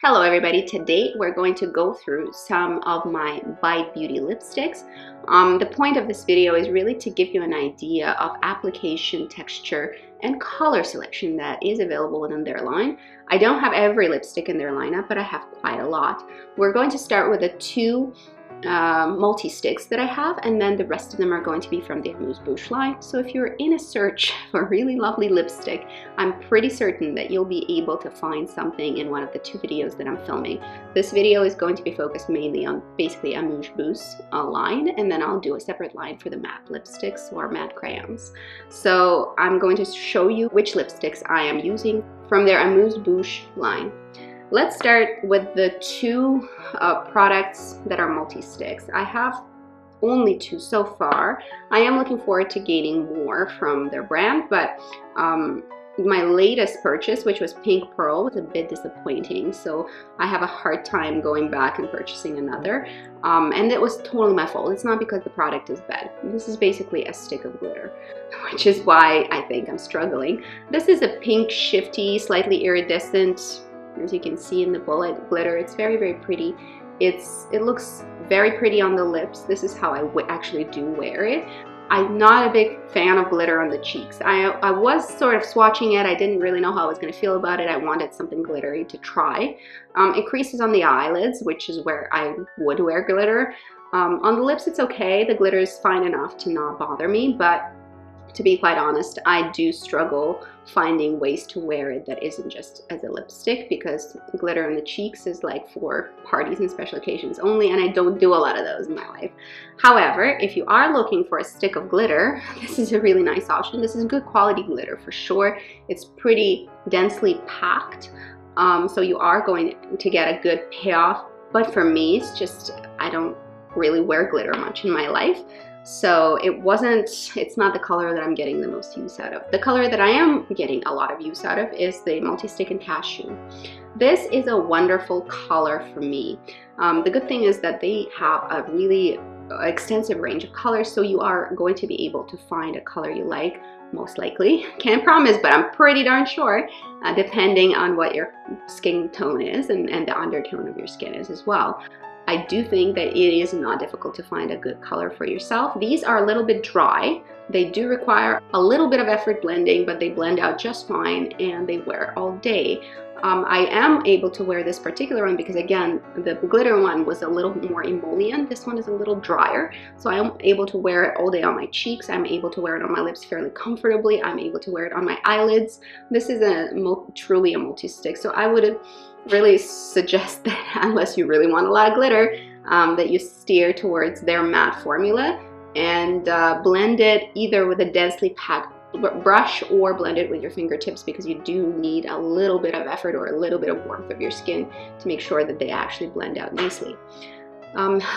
Hello everybody, today we're going to go through some of my By Beauty lipsticks. The point of this video is really to give you an idea of application, texture, and color selection that is available within their line. I don't have every lipstick in their lineup, but I have quite a lot. We're going to start with the two multi-sticks that I have, and then the rest of them are going to be from the Amuse Bouche line. So if you're in a search for a really lovely lipstick, I'm pretty certain that you'll be able to find something in one of the two videos that I'm filming. This video is going to be focused mainly on basically Amuse Bouche line, and then I'll do a separate line for the matte lipsticks or matte crayons. So I'm going to show you which lipsticks I am using from their Amuse Bouche line. Let's start with the two products that are multi-sticks. I have only two so far. I am looking forward to gaining more from their brand, but my latest purchase, which was Pink Pearl, was a bit disappointing, so I have a hard time going back and purchasing another, and it was totally my fault. It's not because the product is bad. This is basically a stick of glitter, which is why I think I'm struggling. This is a pink, shifty, slightly iridescent, as you can see in the bullet glitter. It's very, very pretty. It looks very pretty on the lips. This is how I actually do wear it. I'm not a big fan of glitter on the cheeks. I was sort of swatching it. I didn't really know how I was going to feel about it. I wanted something glittery to try. It creases on the eyelids, which is where I would wear glitter. On the lips, it's okay. The glitter is fine enough to not bother me, but to be quite honest, I do struggle finding ways to wear it that isn't just as a lipstick, because glitter on the cheeks is like for parties and special occasions only, and I don't do a lot of those in my life. However, if you are looking for a stick of glitter, this is a really nice option. This is good quality glitter for sure. It's pretty densely packed, so you are going to get a good payoff. But for me, it's just, I don't really wear glitter much in my life. So it's not the color that I'm getting the most use out of. The color that I am getting a lot of use out of is the multi-stick in Cashew. This is a wonderful color for me. The good thing is that they have a really extensive range of colors, so you are going to be able to find a color you like, most likely. Can't promise, but I'm pretty darn sure, depending on what your skin tone is and the undertone of your skin is as well. I do think that it is not difficult to find a good color for yourself. These are a little bit dry. They do require a little bit of effort blending, but they blend out just fine and they wear all day. I am able to wear this particular one because, again, the glitter one was a little more emollient. This one is a little drier, so I am able to wear it all day on my cheeks. I'm able to wear it on my lips fairly comfortably. I'm able to wear it on my eyelids. This is truly a multi-stick, so I would really suggest that, unless you really want a lot of glitter, that you steer towards their matte formula and blend it either with a densely packed brush or blend it with your fingertips, because you do need a little bit of effort or a little bit of warmth of your skin to make sure that they actually blend out nicely.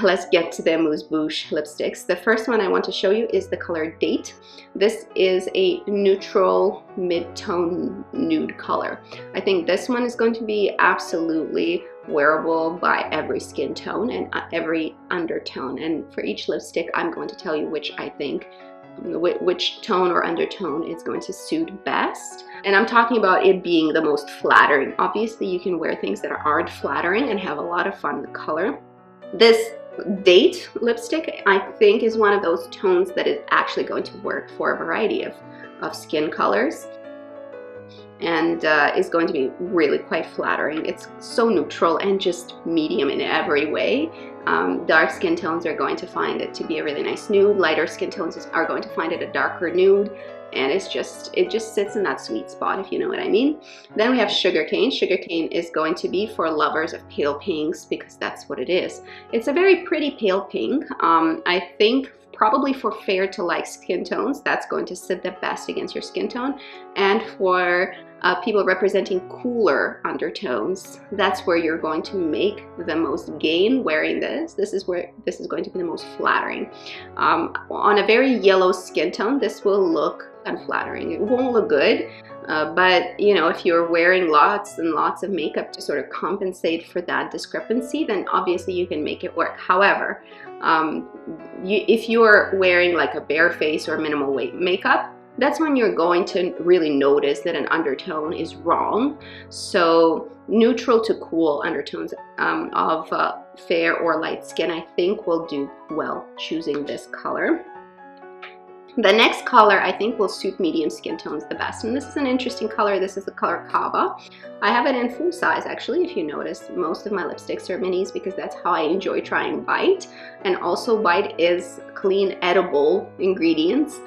Let's get to the Amuse Bouche lipsticks. The first one I want to show you is the color Date. This is a neutral mid-tone nude color. I think this one is going to be absolutely wearable by every skin tone and every undertone. And for each lipstick, I'm going to tell you which I think which tone or undertone is going to suit best. And I'm talking about it being the most flattering. Obviously, you can wear things that aren't flattering and have a lot of fun with color. This Date lipstick, I think, is one of those tones that is actually going to work for a variety of skin colors, and is going to be really quite flattering. It's so neutral and just medium in every way. Dark skin tones are going to find it to be a really nice nude. Lighter skin tones are going to find it a darker nude. And it just sits in that sweet spot, if you know what I mean. Then we have Sugarcane. Sugarcane is going to be for lovers of pale pinks, because that's what it is. It's a very pretty pale pink. I think probably for fair to light skin tones, that's going to sit the best against your skin tone. And for people representing cooler undertones, that's where you're going to make the most gain wearing this. This is where this is going to be the most flattering. On a very yellow skin tone, this will look unflattering. It won't look good, but you know, if you're wearing lots and lots of makeup to sort of compensate for that discrepancy, then obviously you can make it work. However, if you're wearing like a bare face or minimal weight makeup, that's when you're going to really notice that an undertone is wrong. So neutral to cool undertones of fair or light skin, I think will do well choosing this color. The next color I think will suit medium skin tones the best, and this is an interesting color. This is the color CAVA. I have it in full size actually. If you notice, most of my lipsticks are minis because that's how I enjoy trying Bite, and also Bite is clean edible ingredients,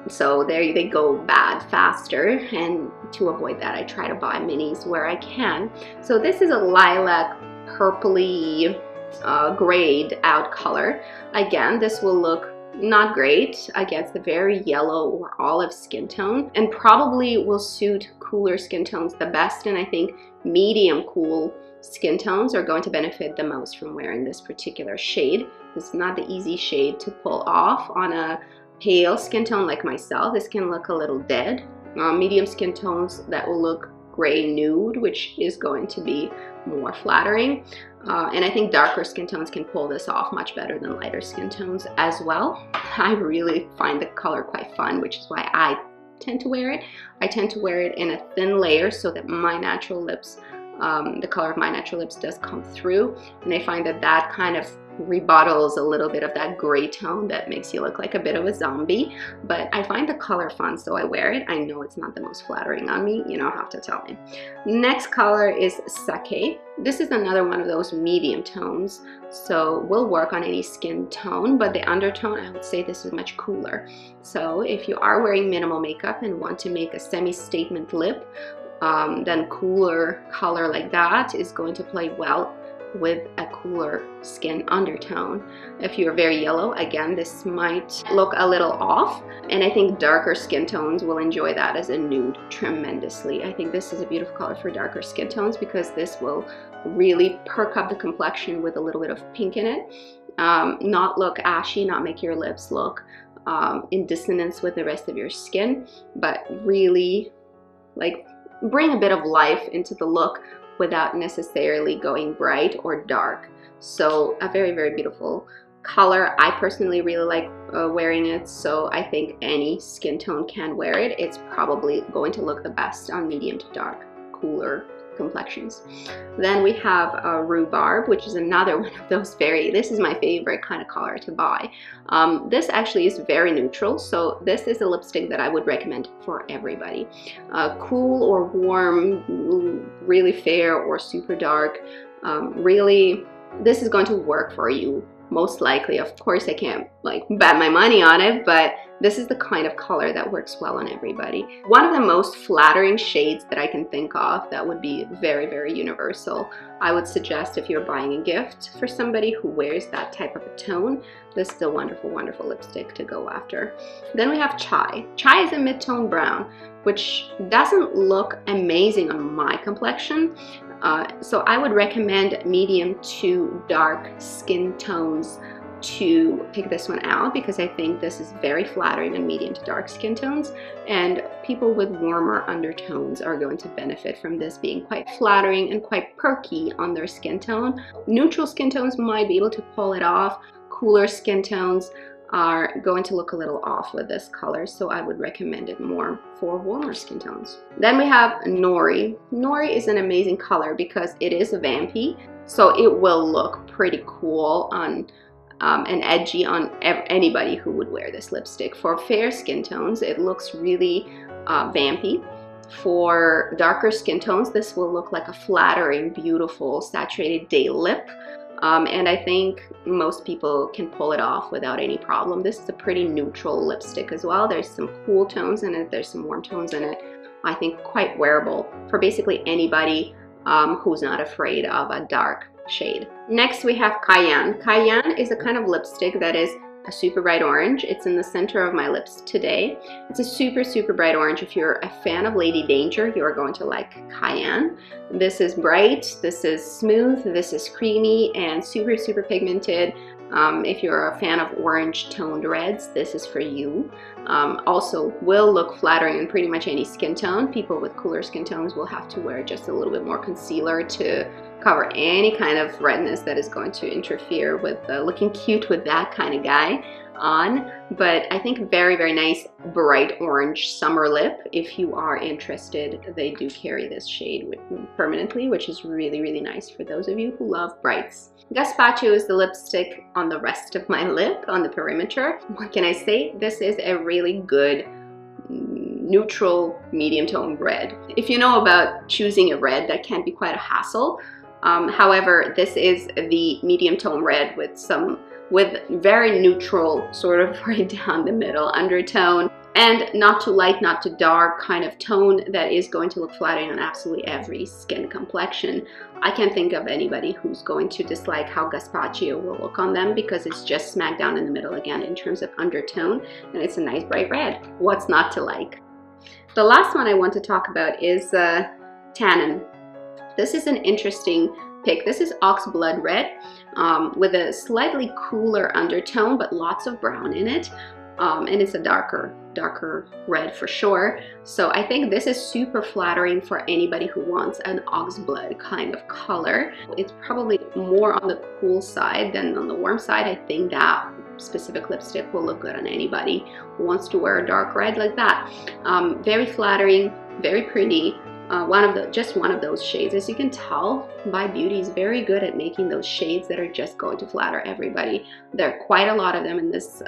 so there they go bad faster, and to avoid that I try to buy minis where I can. So this is a lilac purpley grayed out color. Again, this will look not great against the very yellow or olive skin tone, and probably will suit cooler skin tones the best, and I think medium cool skin tones are going to benefit the most from wearing this particular shade. This is not the easy shade to pull off on a pale skin tone like myself. This can look a little dead. Medium skin tones that will look gray nude, which is going to be more flattering. And I think darker skin tones can pull this off much better than lighter skin tones as well. I really find the color quite fun, which is why I tend to wear it. I tend to wear it in a thin layer so that my natural lips, the color of my natural lips does come through, and I find that that kind of rebuttals a little bit of that gray tone that makes you look like a bit of a zombie. But I find the color fun, so I wear it. I know it's not the most flattering on me, you don't have to tell me. Next color is Sake. This is another one of those medium tones, so will work on any skin tone, but the undertone, I would say this is much cooler. So if you are wearing minimal makeup and want to make a semi-statement lip, then cooler color like that is going to play well with a cooler skin undertone. If you're very yellow, again, this might look a little off, and I think darker skin tones will enjoy that as a nude tremendously. I think this is a beautiful color for darker skin tones because this will really perk up the complexion with a little bit of pink in it, not look ashy, not make your lips look in dissonance with the rest of your skin, but really like bring a bit of life into the look without necessarily going bright or dark. So a very, very beautiful color. I personally really like wearing it, so I think any skin tone can wear it. It's probably going to look the best on medium to dark, cooler complexions. Then we have Rhubarb, which is another one of those this is my favorite kind of color to buy. This actually is very neutral, so this is a lipstick that I would recommend for everybody. Cool or warm, really fair or super dark, really this is going to work for you most likely. Of course I can't like bet my money on it, but this is the kind of color that works well on everybody. One of the most flattering shades that I can think of that would be very, very universal, I would suggest if you're buying a gift for somebody who wears that type of a tone, this is a wonderful, wonderful lipstick to go after. Then we have Chai. Chai is a mid-tone brown, which doesn't look amazing on my complexion. So I would recommend medium to dark skin tones to pick this one out, because I think this is very flattering on medium to dark skin tones, and people with warmer undertones are going to benefit from this being quite flattering and quite perky on their skin tone. Neutral skin tones might be able to pull it off. Cooler skin tones are going to look a little off with this color, so I would recommend it more for warmer skin tones. Then we have Nori. Nori is an amazing color because it is vampy, so it will look pretty cool on and edgy on anybody who would wear this lipstick. For fair skin tones, it looks really vampy. For darker skin tones, this will look like a flattering, beautiful, saturated day lip. And I think most people can pull it off without any problem. This is a pretty neutral lipstick as well. There's some cool tones in it, there's some warm tones in it. I think quite wearable for basically anybody who's not afraid of a dark shade. Next we have Cayenne. Cayenne is a kind of lipstick that is a super bright orange. It's in the center of my lips today. It's a super, super bright orange. If you're a fan of Lady Danger, you are going to like Cayenne. This is bright, this is smooth, this is creamy and super, super pigmented. If you're a fan of orange toned reds, this is for you. Also will look flattering in pretty much any skin tone. People with cooler skin tones will have to wear just a little bit more concealer to cover any kind of redness that is going to interfere with looking cute with that kind of guy on. But I think very, very nice bright orange summer lip. If you are interested, they do carry this shade permanently, which is really, really nice for those of you who love brights. Gazpacho is the lipstick on the rest of my lip, on the perimeter. What can I say? This is a really good neutral medium tone red. If you know about choosing a red, that can be quite a hassle. However, this is the medium tone red with very neutral, sort of right down the middle undertone, and not too light, not too dark kind of tone that is going to look flattering on absolutely every skin complexion. I can't think of anybody who's going to dislike how Gazpacho will look on them, because it's just smack down in the middle again in terms of undertone, and it's a nice bright red. What's not to like? The last one I want to talk about is Tannin. This is an interesting pick. This is ox blood red with a slightly cooler undertone, but lots of brown in it. And it's a darker red for sure. So I think this is super flattering for anybody who wants an ox blood kind of color. It's probably more on the cool side than on the warm side. I think that specific lipstick will look good on anybody who wants to wear a dark red like that. Very flattering, very pretty. Just one of those shades. As you can tell, By Beauty is very good at making those shades that are just going to flatter everybody. There are quite a lot of them in this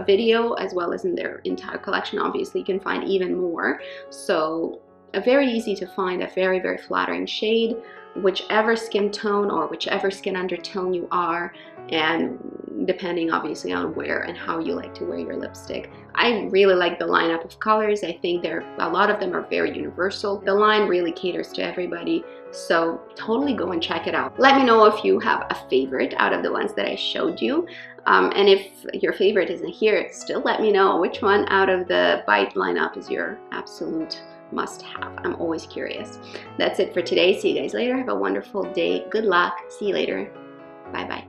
video, as well as in their entire collection. Obviously, you can find even more. So very easy to find, a very, very flattering shade, whichever skin tone or whichever skin undertone you are, and depending obviously on where and how you like to wear your lipstick. I really like the lineup of colors. I think a lot of them are very universal. The line really caters to everybody, so totally go and check it out. Let me know if you have a favorite out of the ones that I showed you. And if your favorite isn't here, still let me know which one out of the Bite lineup is your absolute must-have. I'm always curious. That's it for today. See you guys later. Have a wonderful day. Good luck. See you later. Bye-bye.